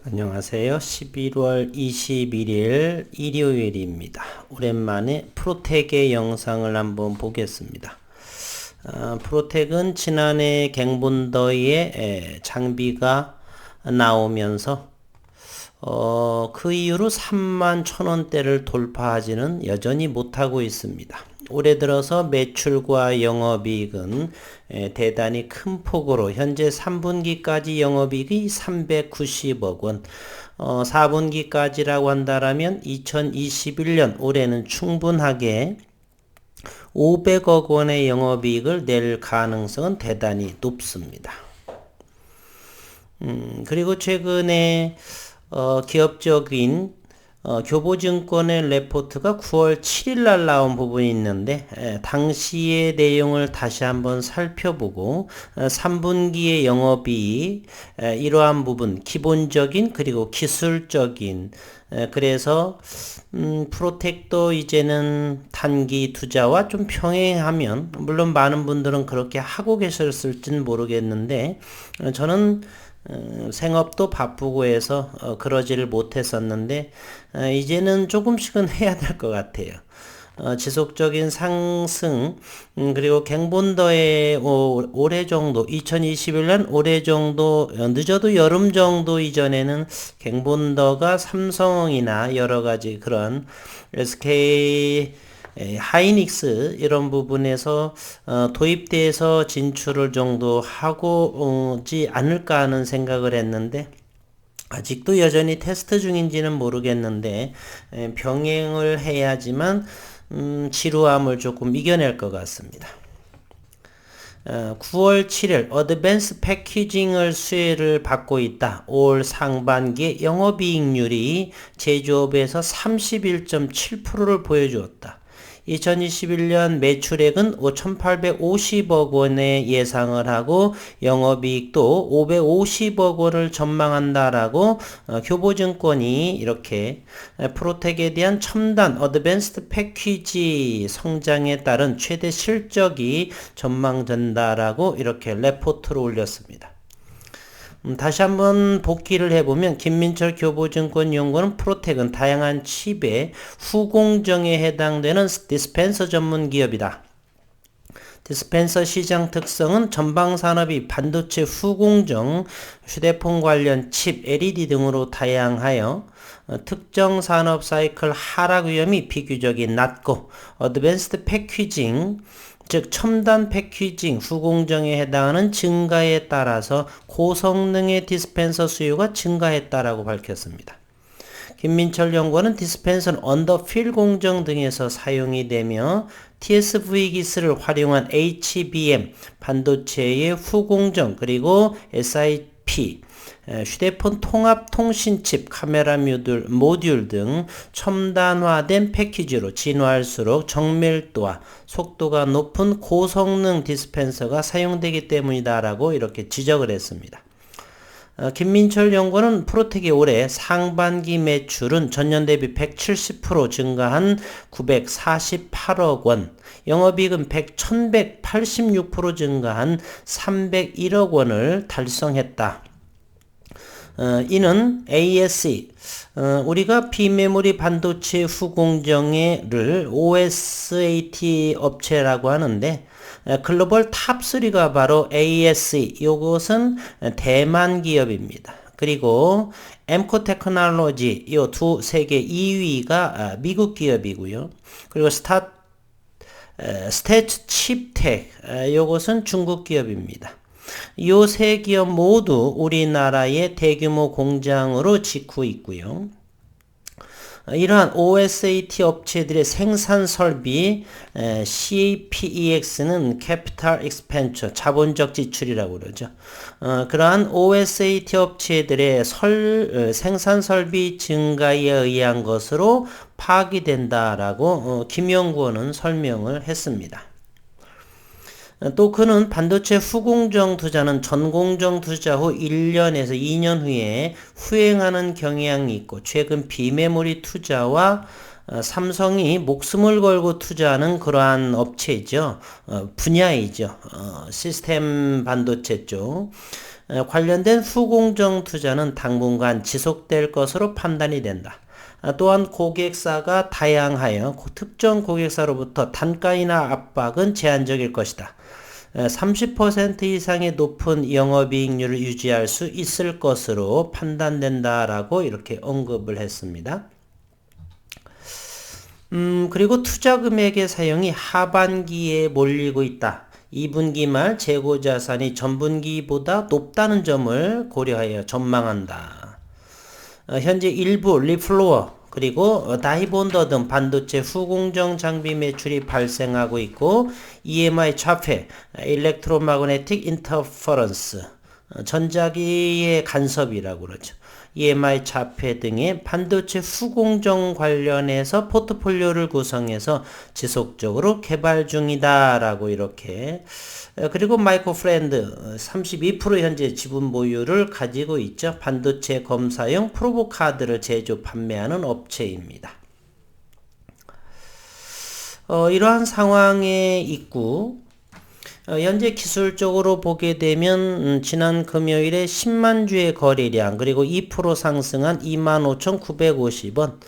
안녕하세요. 11월 21일 일요일입니다. 오랜만에 프로텍의 영상을 한번 보겠습니다. 프로텍은 지난해 갱본더의 장비가 나오면서 그 이후로 31,000원대를 돌파하지는 여전히 못하고 있습니다. 올해 들어서 매출과 영업이익은 대단히 큰 폭으로 현재 3분기까지 영업이익이 390억 원, 4분기까지라고 한다면 2021년 올해는 충분하게 500억 원의 영업이익을 낼 가능성은 대단히 높습니다. 그리고 최근에 기업적인 교보증권의 레포트가 9월 7일 날 나온 부분이 있는데 당시의 내용을 다시 한번 살펴보고 3분기의 영업이익 이러한 부분 기본적인 그리고 기술적인 그래서 프로텍도 이제는 단기 투자와 좀 병행하면 물론 많은 분들은 그렇게 하고 계셨을지는 모르겠는데 저는 생업도 바쁘고 해서 그러지를 못했었는데 이제는 조금씩은 해야 될 것 같아요. 지속적인 상승 그리고 갱본더의 올해 정도 2021년 올해 정도 늦어도 여름 정도 이전에는 갱본더가 삼성이나 여러가지 그런 SK 하이닉스 이런 부분에서 도입돼서 진출을 정도 하고 오지 않을까 하는 생각을 했는데 아직도 여전히 테스트 중인지는 모르겠는데 병행을 해야지만 지루함을 조금 이겨낼 것 같습니다. 9월 7일 어드밴스 패키징을 수혜를 받고 있다. 올 상반기에 영업이익률이 제조업에서 31.7%를 보여주었다. 2021년 매출액은 5,850억 원에 예상을 하고 영업이익도 550억 원을 전망한다라고 교보증권이 이렇게 프로텍에 대한 첨단 어드밴스드 패키지 성장에 따른 최대 실적이 전망된다라고 이렇게 레포트를 올렸습니다. 다시 한번 복기를 해보면 김민철 교보증권 연구원 프로텍은 다양한 칩의 후공정에 해당되는 디스펜서 전문 기업이다. 디스펜서 시장 특성은 전방산업이 반도체 후공정, 휴대폰 관련 칩, LED 등으로 다양하여 특정 산업 사이클 하락 위험이 비교적이 낮고 어드밴스드 패키징 즉 첨단 패키징 후공정에 해당하는 증가에 따라서 고성능의 디스펜서 수요가 증가했다라고 밝혔습니다. 김민철 연구원은 디스펜서는 언더필 공정 등에서 사용이 되며 TSV 기술을 활용한 HBM, 반도체의 후공정 그리고 SiP, 휴대폰 통합 통신칩, 카메라 모듈 등 첨단화된 패키지로 진화할수록 정밀도와 속도가 높은 고성능 디스펜서가 사용되기 때문이다라고 이렇게 지적을 했습니다. 김민철 연구원은 프로텍의 올해 상반기 매출은 전년 대비 170% 증가한 948억 원, 영업이익은 1186% 증가한 301억 원을 달성했다. 이는 ASE, 우리가 비메모리 반도체 후공정을 OSAT 업체라고 하는데 글로벌 탑3가 바로 ASE, 이것은 대만 기업입니다. 그리고 엠코 테크놀로지, 이 두 세계 2위가 미국 기업이고요. 그리고 스태츠 칩텍, 이것은 중국 기업입니다. 이 세 기업 모두 우리나라의 대규모 공장으로 짓고 있고요. 이러한 OSAT 업체들의 생산 설비 CAPEX는 Capital Expenditure, 자본적 지출이라고 그러죠. 그러한 OSAT 업체들의 생산 설비 증가에 의한 것으로 파악이 된다라고 김 연구원은 설명을 했습니다. 또 그는 반도체 후공정 투자는 전공정 투자 후 1년에서 2년 후에 후행하는 경향이 있고 최근 비메모리 투자와 삼성이 목숨을 걸고 투자하는 그러한 업체이죠. 분야이죠. 시스템 반도체 쪽. 관련된 후공정 투자는 당분간 지속될 것으로 판단이 된다. 또한 고객사가 다양하여 특정 고객사로부터 단가이나 압박은 제한적일 것이다. 30% 이상의 높은 영업이익률을 유지할 수 있을 것으로 판단된다라고 이렇게 언급을 했습니다. 그리고 투자 금액의 사용이 하반기에 몰리고 있다. 2분기 말 재고 자산이 전분기보다 높다는 점을 고려하여 전망한다. 현재 일부 리플로어 그리고 다이본더 등 반도체 후공정 장비 매출이 발생하고 있고 EMI 차폐, 일렉트로마그네틱 인터퍼런스, 전자기의 간섭이라고 그러죠. EMI 차폐 등의 반도체 후공정 관련해서 포트폴리오를 구성해서 지속적으로 개발 중이다라고 이렇게. 그리고 마이크로프렌드 32% 현재 지분 보유를 가지고 있죠. 반도체 검사용 프로보 카드를 제조 판매하는 업체입니다. 이러한 상황에 있고 현재 기술적으로 보게 되면 지난 금요일에 10만 주의 거래량 그리고 2% 상승한 25,950원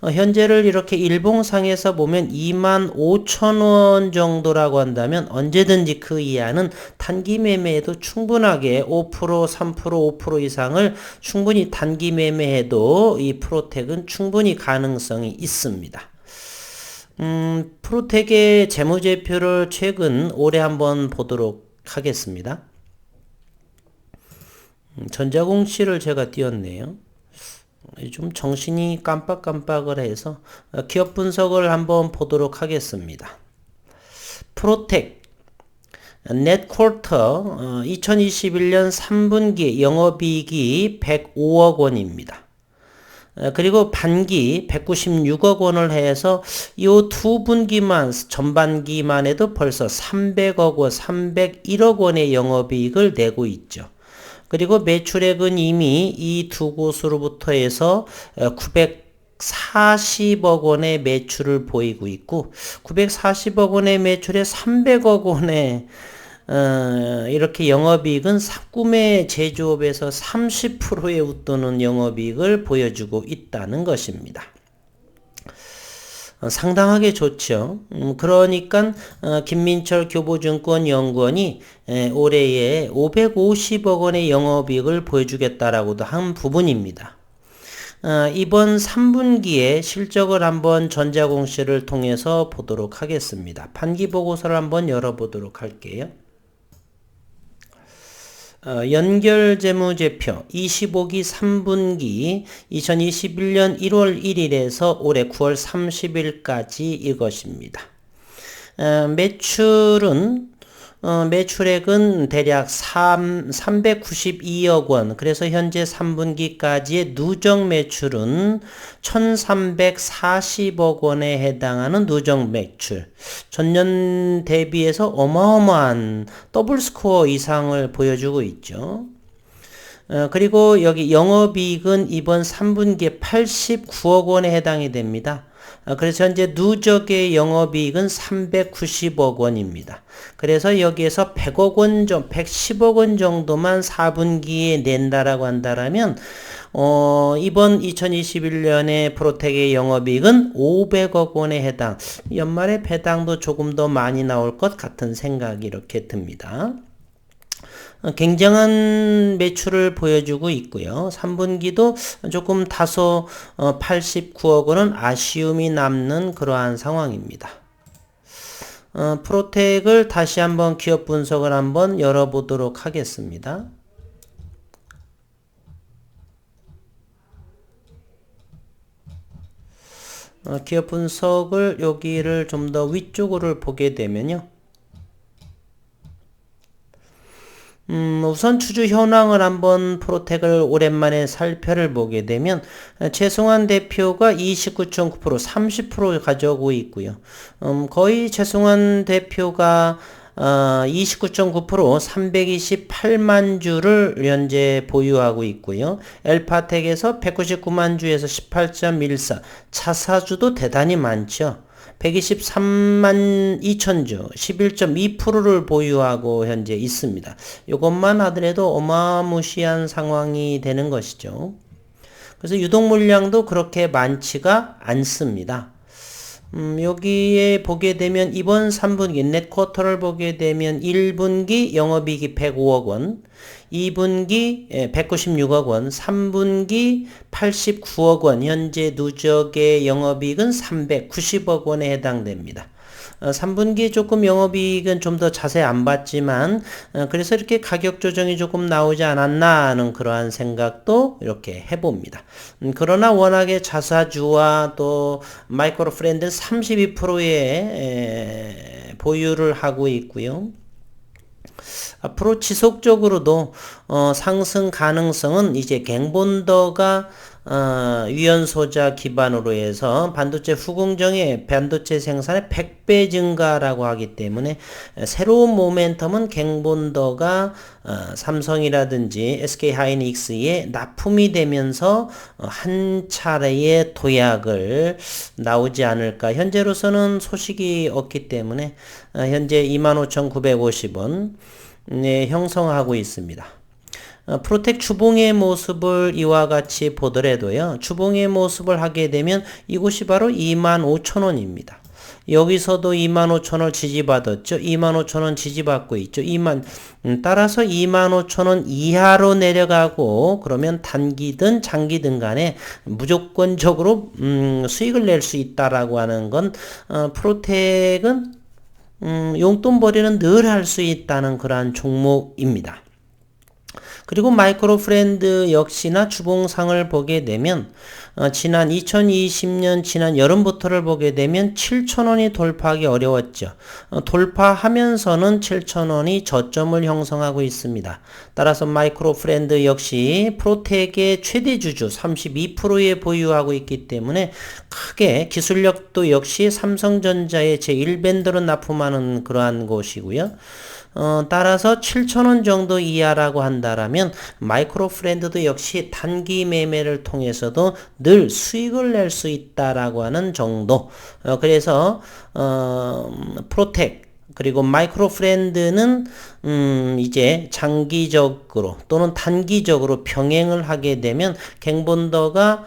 현재를 이렇게 일봉상에서 보면 25,000원 정도라고 한다면 언제든지 그 이하는 단기 매매에도 충분하게 5%, 3%, 5% 이상을 충분히 단기 매매해도 이 프로텍은 충분히 가능성이 있습니다. 프로텍의 재무제표를 최근 올해 한번 보도록 하겠습니다. 전자공시를 제가 띄웠네요. 좀 정신이 깜빡깜빡을 해서 기업 분석을 한번 보도록 하겠습니다. 프로텍 넷쿼터 2021년 3분기 영업이익이 105억 원입니다. 그리고 반기 196억 원을 해서 이 두 분기만 전반기만 해도 벌써 300억 원, 301억 원의 영업이익을 내고 있죠. 그리고 매출액은 이미 이 두 곳으로부터 해서 940억 원의 매출을 보이고 있고 940억 원의 매출에 300억 원의 이렇게 영업이익은 구매 제조업에서 30%에 웃도는 영업이익을 보여주고 있다는 것입니다. 상당하게 좋죠. 그러니까 김민철 교보증권 연구원이 올해에 550억 원의 영업이익을 보여주겠다라고도 한 부분입니다. 이번 3분기에 실적을 한번 전자공시를 통해서 보도록 하겠습니다. 반기보고서를 한번 열어보도록 할게요. 연결재무제표 25기 3분기 2021년 1월 1일에서 올해 9월 30일까지 이것입니다. 매출액은 대략 392억 원. 그래서 현재 3분기까지의 누적 매출은 1340억 원에 해당하는 누적 매출. 전년 대비해서 어마어마한 더블 스코어 이상을 보여주고 있죠. 그리고 여기 영업이익은 이번 3분기에 89억 원에 해당이 됩니다. 그래서 현재 누적의 영업이익은 390억 원입니다. 그래서 여기에서 100억 원, 110억 원 정도만 4분기에 낸다라고 한다라면, 이번 2021년에 프로텍의 영업이익은 500억 원에 해당, 연말에 배당도 조금 더 많이 나올 것 같은 생각이 이렇게 듭니다. 굉장한 매출을 보여주고 있고요. 3분기도 조금 다소 89억 원은 아쉬움이 남는 그러한 상황입니다. 프로텍을 다시 한번 기업 분석을 한번 열어보도록 하겠습니다. 기업 분석을 여기를 좀 더 위쪽으로 보게 되면요. 우선 추주 현황을 한번 프로텍을 오랜만에 살펴를 보게 되면 최승환 대표가 29.9% 30% 가져오고 있고요. 거의 최승환 대표가 29.9% 328만 주를 현재 보유하고 있고요. 엘파텍에서 199만 주에서 18.14, 차사주도 대단히 많죠. 123만 2천 주, 11.2%를 보유하고 현재 있습니다. 이것만 하더라도 어마무시한 상황이 되는 것이죠. 그래서 유동 물량도 그렇게 많지가 않습니다. 여기에 보게 되면 이번 3분기 넷쿼터를 보게 되면 1분기 영업이익이 105억 원, 2분기 196억 원, 3분기 89억 원, 현재 누적의 영업이익은 390억 원에 해당됩니다. 3분기 조금 영업이익은 좀 더 자세히 안 봤지만 그래서 이렇게 가격 조정이 조금 나오지 않았나 하는 그러한 생각도 이렇게 해봅니다. 그러나 워낙에 자사주와 또 마이크로 프렌드 32%의 보유를 하고 있고요. 앞으로 지속적으로도 상승 가능성은 이제 갱본더가 위연소자 기반으로 해서 반도체 후공정의 반도체 생산의 100배 증가라고 하기 때문에 새로운 모멘텀은 갱본더가 삼성이라든지 SK하이닉스에 납품이 되면서 한 차례의 도약을 나오지 않을까. 현재로서는 소식이 없기 때문에 현재 25,950원 형성하고 있습니다. 프로텍 주봉의 모습을 이와 같이 보더라도요. 주봉의 모습을 하게 되면 이곳이 바로 25,000원입니다. 여기서도 25,000원 지지받았죠. 25,000원 지지받고 있죠. 따라서 25,000원 이하로 내려가고 그러면 단기든 장기든 간에 무조건적으로 수익을 낼 수 있다라고 하는 건 프로텍은 용돈벌이는 늘 할 수 있다는 그러한 종목입니다. 그리고 마이크로 프렌드 역시나 주봉상을 보게 되면 지난 2020년 지난 여름부터를 보게 되면 7,000원이 돌파하기 어려웠죠. 돌파하면서는 7,000원이 저점을 형성하고 있습니다. 따라서 마이크로 프렌드 역시 프로텍의 최대 주주 32%에 보유하고 있기 때문에 크게 기술력도 역시 삼성전자의 제1밴드로 납품하는 그러한 곳이고요. 따라서 7,000원 정도 이하라고 한다라면 마이크로 프렌드도 역시 단기 매매를 통해서도 늘 수익을 낼 수 있다라고 하는 정도. 그래서 프로텍 그리고 마이크로 프렌드는 이제 장기적으로 또는 단기적으로 병행을 하게 되면 갱본더가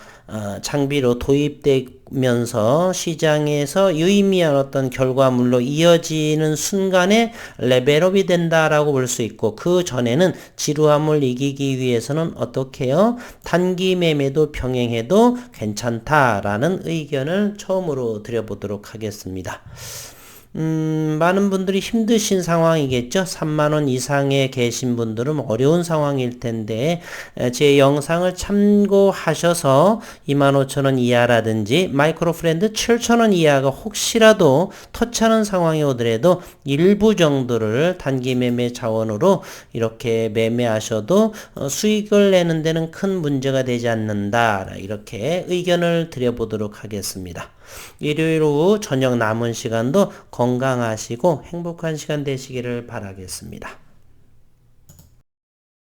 장비로 도입되면서 시장에서 유의미한 어떤 결과물로 이어지는 순간에 레벨업이 된다라고 볼 수 있고 그 전에는 지루함을 이기기 위해서는 어떻게 해요? 단기 매매도 병행해도 괜찮다라는 의견을 처음으로 드려보도록 하겠습니다. 많은 분들이 힘드신 상황이겠죠. 3만원 이상에 계신 분들은 어려운 상황일 텐데 제 영상을 참고하셔서 25,000원 이하라든지 마이크로 프렌드 7,000원 이하가 혹시라도 터치하는 상황이 오더라도 일부 정도를 단기 매매 자원으로 이렇게 매매하셔도 수익을 내는 데는 큰 문제가 되지 않는다. 이렇게 의견을 드려보도록 하겠습니다. 일요일 오후 저녁 남은 시간도 건강하시고 행복한 시간 되시기를 바라겠습니다.